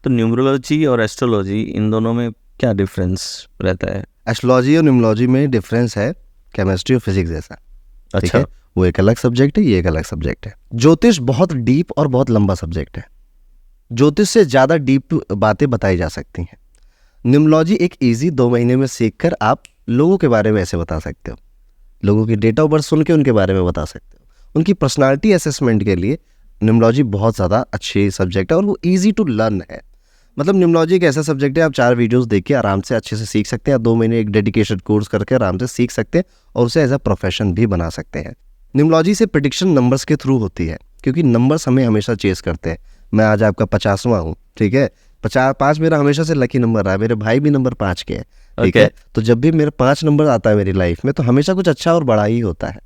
तो न्यूमरोलॉजी और एस्ट्रोलॉजी, इन दोनों में क्या डिफरेंस रहता है? एस्ट्रोलॉजी और न्यूमरोलॉजी में डिफरेंस है केमिस्ट्री और फिजिक्स जैसा। ठीक अच्छा। है, वो एक अलग सब्जेक्ट है, ये एक अलग सब्जेक्ट है। ज्योतिष बहुत डीप और बहुत लंबा सब्जेक्ट है। ज्योतिष से ज़्यादा डीप बातें बताई जा सकती हैं। न्यूमरोलॉजी एक इजी 2 महीने में सीख कर आप लोगों के बारे में ऐसे बता सकते हो, लोगों की डेट ऑफ बर्थ सुन के उनके बारे में बता सकते हो। उनकी पर्सनालिटी असेसमेंट के लिए न्यूमरोलॉजी बहुत ज़्यादा अच्छी सब्जेक्ट है और वो ईजी टू लर्न है। मतलब न्यूमरोलॉजी एक ऐसा सब्जेक्ट है, आप 4 वीडियोस देख के आराम से अच्छे से सीख सकते हैं। 2 महीने एक डेडिकेटेड कोर्स करके आराम से सीख सकते हैं और उसे एज अ प्रोफेशन भी बना सकते हैं। न्यूमरोलॉजी से प्रेडिक्शन नंबर्स के थ्रू होती है, क्योंकि नंबर्स हमें हमेशा चेस करते हैं। मैं आज आपका 50वां हूँ, ठीक है, 5 मेरा हमेशा से लकी नंबर रहा है। मेरे भाई भी नंबर 5 के हैं, ठीक है। तो जब भी मेरा 5 नंबर आता है मेरी लाइफ में, तो हमेशा कुछ अच्छा और बड़ा ही होता है,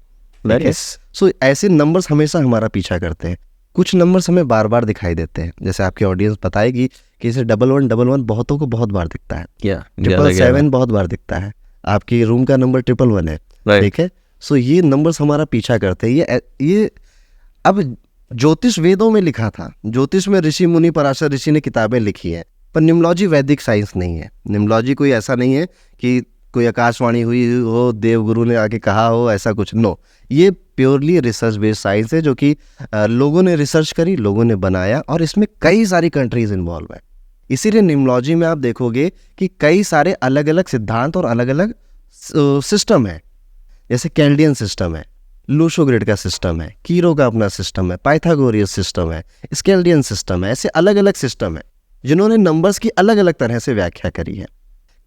ठीक है। सो ऐसे नंबर्स हमेशा हमारा पीछा करते हैं। कुछ नंबर्स हमें बार बार दिखाई देते हैं, जैसे आपकी ऑडियंस बताएगी कि इसे 1111 बहुतों को बहुत बार दिखता है, 777 बहुत बार दिखता है, आपकी रूम का नंबर 111 है, ठीक है। सो ये नंबर्स हमारा पीछा करते हैं। ये अब ज्योतिष वेदों में लिखा था, ज्योतिष में ऋषि मुनि पराशर ऋषि ने किताबें लिखी हैं, पर न्यूमरोलॉजी वैदिक साइंस नहीं है। न्यूमरोलॉजी कोई ऐसा नहीं है कि कोई आकाशवाणी हुई हो, देवगुरु ने आके कहा हो, ऐसा कुछ। नो, ये प्योरली रिसर्च बेस्ड साइंस है, जो कि लोगों ने रिसर्च करी, लोगों ने बनाया, और इसमें कई सारी कंट्रीज इन्वॉल्व है। इसीलिए न्यूमरोलॉजी में आप देखोगे कि कई सारे अलग अलग सिद्धांत और अलग अलग सिस्टम है। जैसे कैल्डियन सिस्टम है, लूशो ग्रिड का सिस्टम है, कीरो का अपना सिस्टम है, पाइथागोरियस सिस्टम है, स्केल्डियन सिस्टम है। ऐसे अलग अलग सिस्टम है जिन्होंने नंबर्स की अलग अलग तरह से व्याख्या करी है।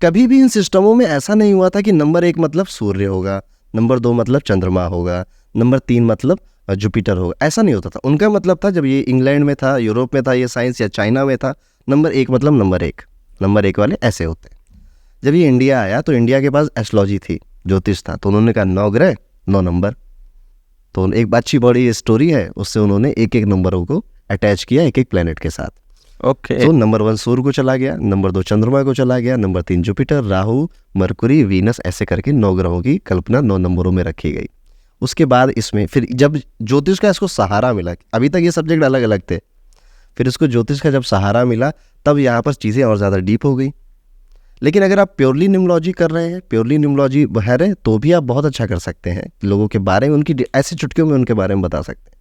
कभी भी इन सिस्टमों में ऐसा नहीं हुआ था कि नंबर 1 मतलब सूर्य होगा, नंबर 2 मतलब चंद्रमा होगा, नंबर 3 मतलब जुपिटर होगा। ऐसा नहीं होता था। उनका मतलब था, जब ये इंग्लैंड में था, यूरोप में था ये साइंस, या चाइना में था, नंबर 1 मतलब नंबर 1 वाले ऐसे होते हैं। जब ये इंडिया आया तो इंडिया के पास एस्ट्रोलॉजी थी, ज्योतिष था, तो उन्होंने कहा 9 ग्रह 9 नंबर। तो एक अच्छी बड़ी स्टोरी है, उससे उन्होंने एक एक नंबरों को अटैच किया एक एक प्लेनेट के साथ। तो नंबर 1 सूर्य को चला गया, नंबर 2 चंद्रमा को चला गया, number 3 Jupiter, Rahu, Mercury, Venus, ऐसे करके 9 ग्रहों की कल्पना 9 नंबरों में रखी गई। उसके बाद इसमें फिर जब ज्योतिष का इसको सहारा मिला, अभी तक ये सब्जेक्ट अलग अलग थे, फिर इसको ज्योतिष का जब सहारा मिला, तब यहाँ पर चीज़ें और ज़्यादा डीप हो गई। लेकिन अगर आप प्योरली न्यूमरोलॉजी कर रहे हैं, प्योरली न्यूमरोलॉजी है रहे, तो भी आप बहुत अच्छा कर सकते हैं। लोगों के बारे में, उनकी ऐसी चुटकियों में उनके बारे में बता सकते हैं।